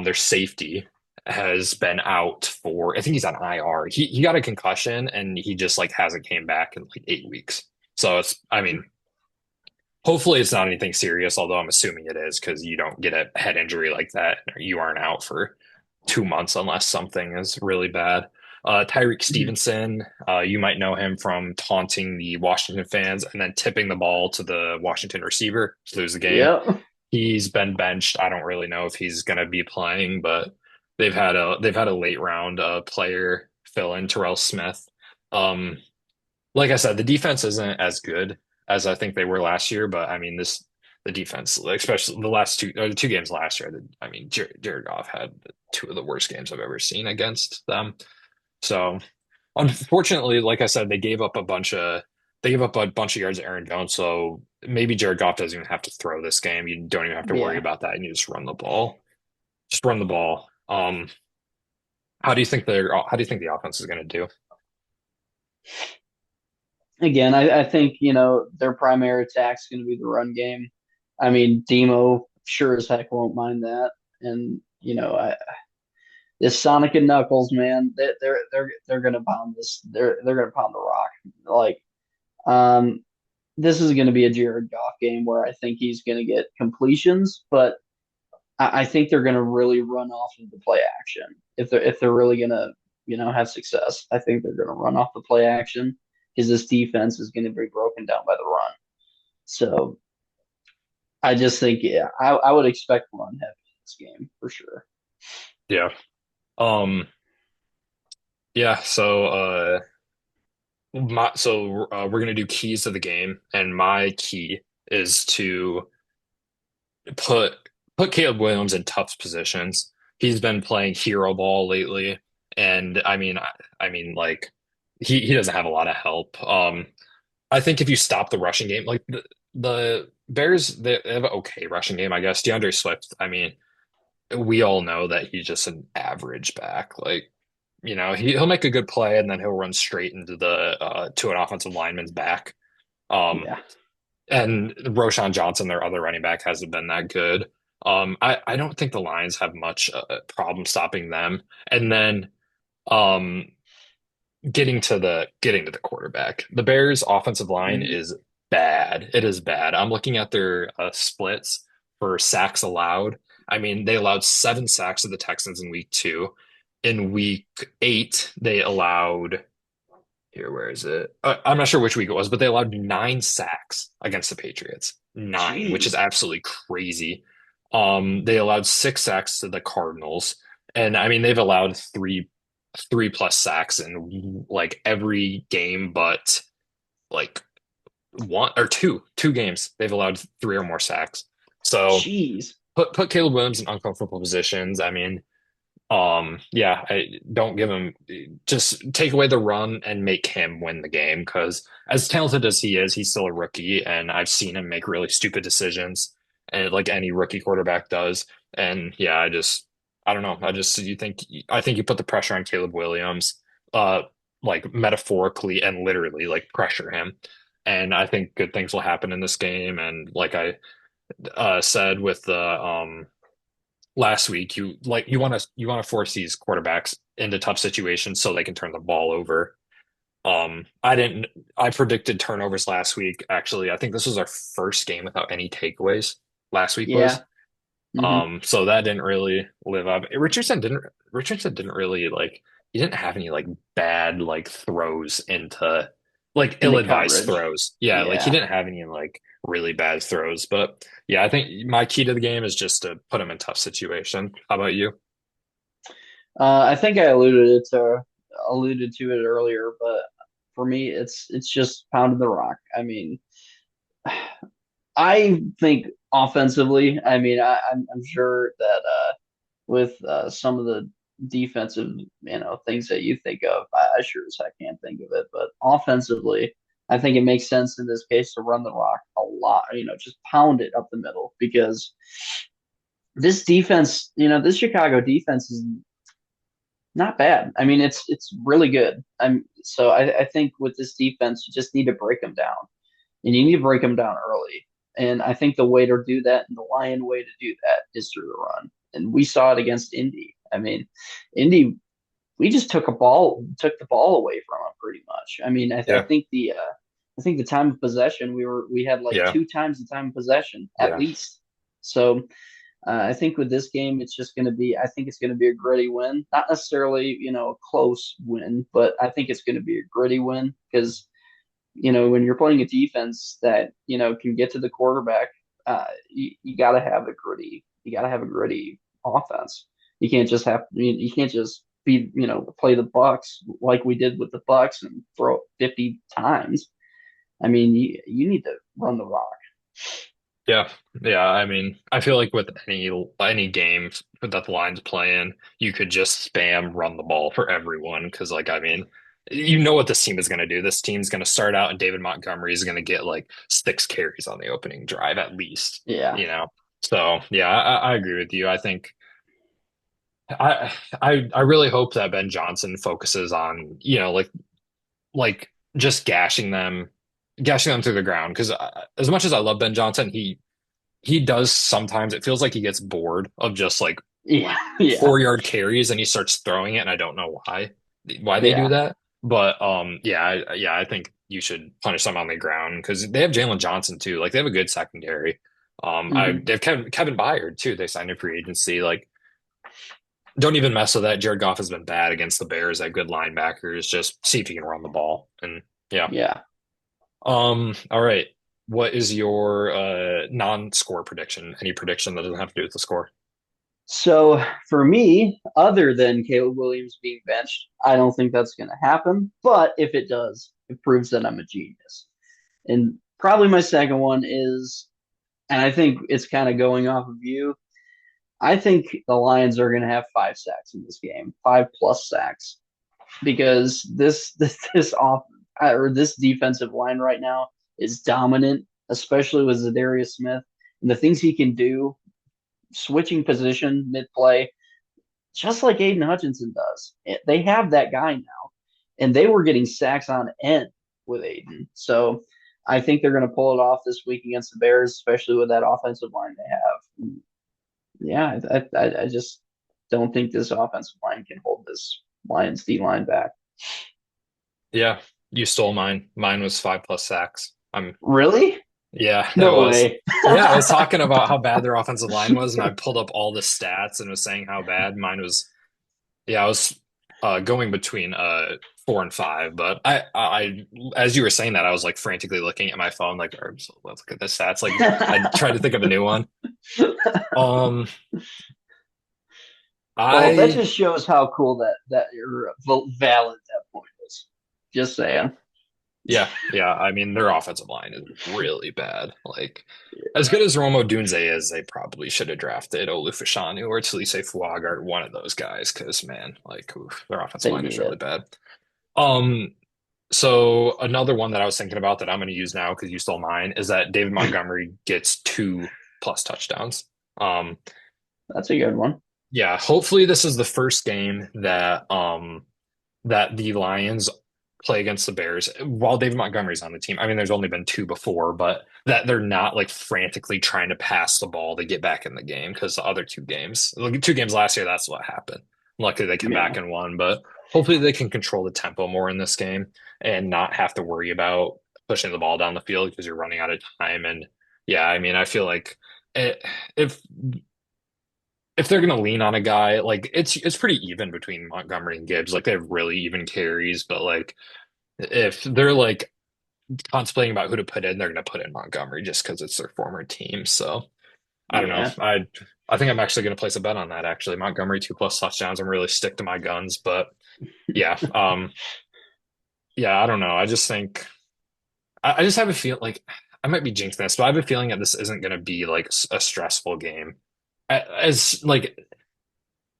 their safety, has been out for I think he's on IR. He got a concussion and he just like hasn't came back in like 8 weeks. So it's I mean hopefully it's not anything serious, although I'm assuming it is because you don't get a head injury like that. You aren't out for 2 months unless something is really bad. Tyreek Mm-hmm. Stevenson, you might know him from taunting the Washington fans and then tipping the ball to the Washington receiver to lose the game. Yep. He's been benched. I don't really know if he's going to be playing, but they've had a late round player fill in Terrell Smith. Um, like I said, the defense isn't as good as I think they were last year, but I mean the defense, especially the last the two games last year. I mean, Jared Goff had two of the worst games I've ever seen against them. So unfortunately, like I said, they gave up a bunch of yards to Aaron Jones. So maybe Jared Goff doesn't even have to throw this game. You don't even have to worry Yeah. about that, and you just run the ball. Just run the ball. How do you think the offense is going to do? Again, I think their primary attack is going to be the run game. I mean, Demo sure as heck won't mind that, and this Sonic and Knuckles, man, they're going to pound this. They're going to pound the rock. Like, um, this is going to be a Jared Goff game where I think he's going to get completions, but I think they're going to really run off of the play action if they're really going to have success. I think they're going to run off the play action because this defense is going to be broken down by the run. So I just think yeah, I would expect run heavy in this game for sure. Yeah. Um, Yeah, we're gonna do keys to the game, and my key is to put put Caleb Williams in tough positions. He's been playing hero ball lately, and I mean, like he doesn't have a lot of help. I think if you stop the rushing game, like the Bears, they have an okay rushing game, I guess. DeAndre Swift, I mean, we all know that he's just an average back. Like, he'll make a good play and then he'll run straight into the to an offensive lineman's back. Um, Yeah. and Roshan Johnson, their other running back, hasn't been that good. I don't think the Lions have much problem stopping them. And then um, getting to the quarterback. The Bears' offensive line Mhm. is bad. It is bad. I'm looking at their splits for sacks allowed. I mean, they allowed 7 sacks to the Texans in week 2. In week 8, they allowed here, where is it? I'm not sure which week it was, but they allowed 9 sacks against the Patriots. Nine, which is Jeez. absolutely crazy. They allowed 6 sacks to the Cardinals, and I mean they've allowed three plus sacks in like every game, but like one or two games they've allowed 3 or more sacks. So Jeez. put Caleb Williams in uncomfortable positions. I mean, yeah, I don't give him just take away the run and make him win the game because as talented as he is, he's still a rookie, and I've seen him make really stupid decisions, and like any rookie quarterback does. And yeah, I don't know. I think you put the pressure on Caleb Williams, uh, like metaphorically and literally, like pressure him, and I think good things will happen in this game. And like I said with the last week, you want to force these quarterbacks into tough situations so they can turn the ball over. I didn't I predicted turnovers last week. Actually, I think this was our first game without any takeaways. Last week was. Yeah. Hmm. So that didn't really live up. Richardson didn't really like he didn't have any like bad like throws into like Into ill-advised coverage. throws. Yeah, like he Yeah. didn't have any like really bad throws. But yeah, I think my key to the game is just to put him in tough situation. How about you? I think I alluded to it earlier, but for me, it's just pounding the rock. I mean, I think offensively, I mean, I'm sure that with some of the defensive, things that you think of, I sure as heck can't think of it. But offensively, I think it makes sense in this case to run the rock a lot. Just pound it up the middle because this defense, this Chicago defense is not bad. I mean, it's really good. I think with this defense, you just need to break them down, and you need to break them down early. And I think the way to do that, and the Lion way to do that, is through the run. And we saw it against Indy. I mean, Indy, we just took the ball away from them pretty much. I mean, Yeah, I think the time of possession we had like yeah, 2 times the time of possession at yeah, least. So I think with this game, I think it's going to be a gritty win. Not necessarily, a close win, but I think it's going to be a gritty win because, when you're playing a defense that, can get to the quarterback, you got to have a gritty offense. You can't just play the Bucks like we did with the Bucks and throw it 50 times. I mean, you need to run the rock. yeah, yeah. I mean, I feel like with any game that the Lions play in, you could just spam run the ball for everyone because, like, I mean, you know what this team is going to do. This team's going to start out, and David Montgomery is going to get like 6 carries on the opening drive at least. Yeah. You know, so yeah, I agree with you. I think I really hope that Ben Johnson focuses on like just gashing them through the ground because as much as I love Ben Johnson, he does sometimes it feels like he gets bored of just like Yeah. Yeah. 4 yard carries and he starts throwing it and I don't know why they do Yeah. that. But yeah, I think you should punish them on the ground because they have Jalen Johnson too. Like they have a good secondary. Hmm. They have Kevin Byard too. They signed in free agency. Like don't even mess with that. Jared Goff has been bad against the Bears at good linebackers. Just see if you can run the ball. And yeah. Yeah. All right. What is your non-score prediction? Any prediction that doesn't have to do with the score? So for me, other than Caleb Williams being benched, I don't think that's going to happen. But if it does, it proves that I'm a genius. And probably my second one is, and I think it's kind of going off of you. I think the Lions are going to have 5 sacks in this game, 5+ sacks, because this off or this defensive line right now is dominant, especially with Zadarius Smith and the things he can do, switching position mid play, just like Aiden Hutchinson does. They have that guy now, and they were getting sacks on end with Aiden. So I think they're going to pull it off this week against the Bears, especially with that offensive line they have. Yeah, I just don't think this offensive line can hold this Lions D line back. Yeah, you stole mine. Mine was 5+ sacks. Really? Yeah, it No was. way. Yeah, I was talking about how bad their offensive line was, and I pulled up all the stats and was saying how bad mine was. Yeah, I was going between 4 and 5, but as you were saying that, I was like frantically looking at my phone, like, so let's look at the stats. Like, I tried to think of a new one. Um, Well, that I just shows how cool that you're valid that point is. Just saying. yeah. I mean, their offensive line is really bad. Like, as good as Rome Odunze is, they probably should have drafted Olufashanu or Talise Fuaga, one of those guys, because man, like, oof, their offensive They line is need really it. bad. Um, So another one that I was thinking about that I'm going to use now because you stole mine is that David Montgomery gets 2+ touchdowns. Um, That's a good one. yeah, hopefully this is the first game that the Lions play against the Bears while David Montgomery's on the team. I mean, there's only been two before, but that they're not like frantically trying to pass the ball to get back in the game because the other two games, like 2 games last year, that's what happened. Luckily, they come back Yeah. and won, but hopefully they can control the tempo more in this game and not have to worry about pushing the ball down the field because you're running out of time. And yeah, I mean, I feel like it, if if they're going to lean on a guy, like it's pretty even between Montgomery and Gibbs. Like they have really even carries, but like if they're like contemplating about who to put in, they're going to put in Montgomery just because it's their former team. So I don't know. Yeah. I think I'm actually going to place a bet on that. Actually, Montgomery 2+ touchdowns. I'm really stick to my guns, but yeah, yeah. I don't know. I just think I just have a feel like I might be jinxing this, but I have a feeling that this isn't going to be like a stressful game. As like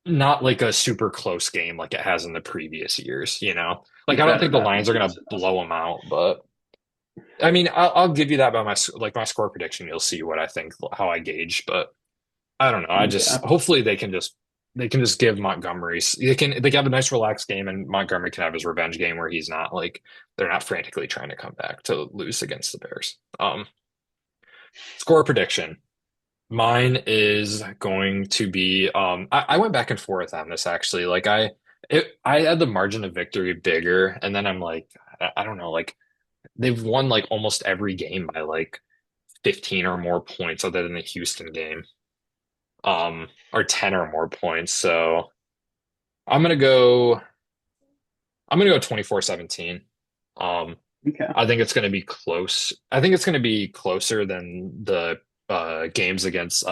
not like a super close game like it has in the previous years, you know? Like It I don't better think the not be Lions are going to Kansas. blow them out, but I mean, I'll give you that by my score prediction. You'll see what I think, how I gauge, but I don't know. I just Okay. hopefully they can just give Montgomery they can have a nice relaxed game and Montgomery can have his revenge game where he's not like they're not frantically trying to come back to lose against the Bears. Score prediction. Mine is going to be I went back and forth on this actually. Like I had the margin of victory bigger, and then I'm like, I don't know, like they've won like almost every game by like 15 or more points other than the Houston game. Or 10 or more points. So I'm gonna go I'm gonna go 24-17. Um Okay. I think it's going to be close. I think it's going to be closer than the games against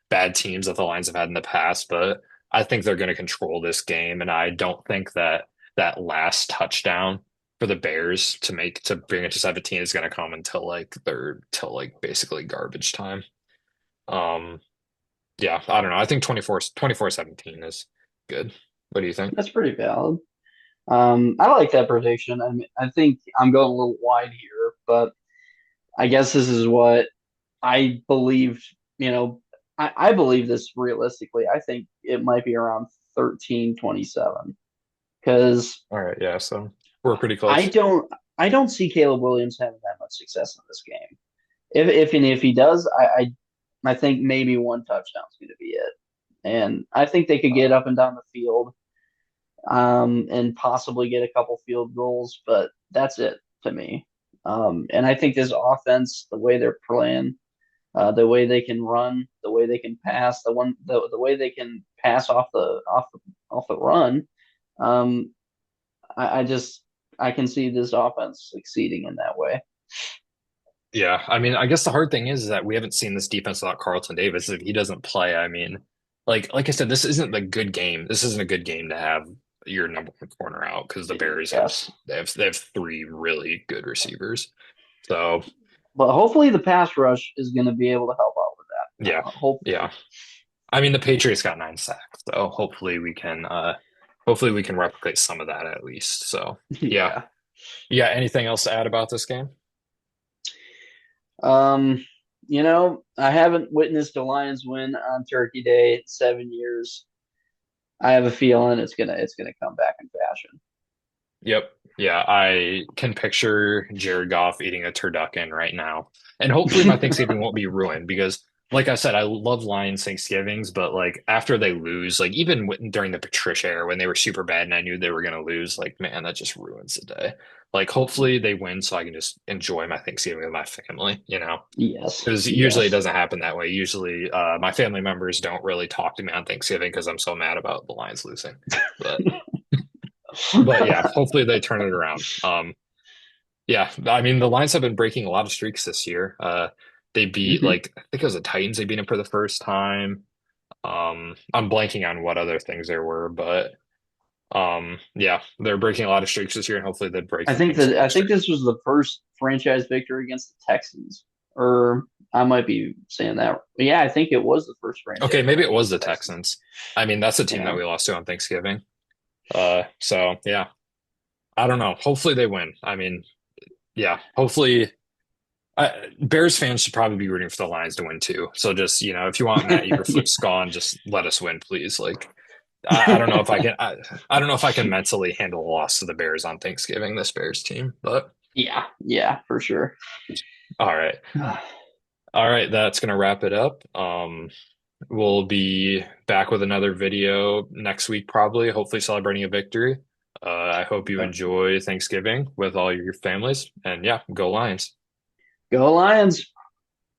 bad teams that the Lions have had in the past, but I think they're going to control this game, and I don't think that that last touchdown for the Bears to bring it to 17 is going to come until like they're till like basically garbage time. Um, yeah, I don't know. I think 24-17 is good. What do you think? That's pretty valid. I like that prediction. I mean, I think I'm going a little wide here, but I guess this is what I believe. You know, I believe this realistically. I think it might be around 13-27 because All right, yeah, so we're pretty I close. don't I don't see Caleb Williams having that much success in this game. If he does, I think maybe one touchdown is going to be it, and I think they could get up and down the field, and possibly get a couple field goals, but that's it to me. And I think this offense, the way they're playing, the way they can run, the way they can pass, the way they can pass off the run, um, I just I can see this offense succeeding in that way. Yeah, I mean, I guess the hard thing is that we haven't seen this defense without Carlton Davis. If he doesn't play, I mean, like I said, this isn't the good game. This isn't a good game to have your number one corner out because the Bears have Yes, they have three really good receivers. So but hopefully the pass rush is going to be able to help out with that. yeah, Hopefully, yeah. I mean, the Patriots got 9 sacks, so hopefully we can replicate some of that at least. So yeah, yeah. yeah. Anything else to add about this game? Um, I haven't witnessed a Lions win on Turkey Day in 7 years. I have a feeling it's gonna come back in fashion. Yep. Yeah, I can picture Jared Goff eating a turducken right now. And hopefully my Thanksgiving won't be ruined because like I said, I love Lions Thanksgivings, but like after they lose, like even during the Patricia era when they were super bad and I knew they were going to lose, like man, that just ruins the day. Like hopefully they win so I can just enjoy my Thanksgiving with my family, you know? Yes, Because usually it yes. doesn't happen that way. Usually my family members don't really talk to me on Thanksgiving because I'm so mad about the Lions losing. But but yeah, hopefully they turn it around. Yeah, I mean the Lions have been breaking a lot of streaks this year. They beat Mhm. like I think it was the Titans. They beat them for the first time. I'm blanking on what other things there were, but yeah, they're breaking a lot of streaks this year, and hopefully they break I the think that Thanksgiving I think streak. this was the first franchise victory against the Texans, or I might be saying that. But yeah, I think it was the first Okay, franchise maybe win it was against the the Texans. Texans. I mean, that's a team that Yeah, we lost to on Thanksgiving. So yeah, I don't know. Hopefully they win. I mean, yeah, hopefully. Bears fans should probably be rooting for the Lions to win too. So just, if you want Matt Eberflus gone, just let us win, please. Like, I don't know if I can, I don't know if I can mentally handle a loss to the Bears on Thanksgiving, this Bears team, but yeah, yeah, for sure. all right. All right. That's going to wrap it up. We'll be back with another video next week, probably, hopefully celebrating a victory. I hope you Okay. enjoy Thanksgiving with all your families and yeah, go Lions. Go Lions.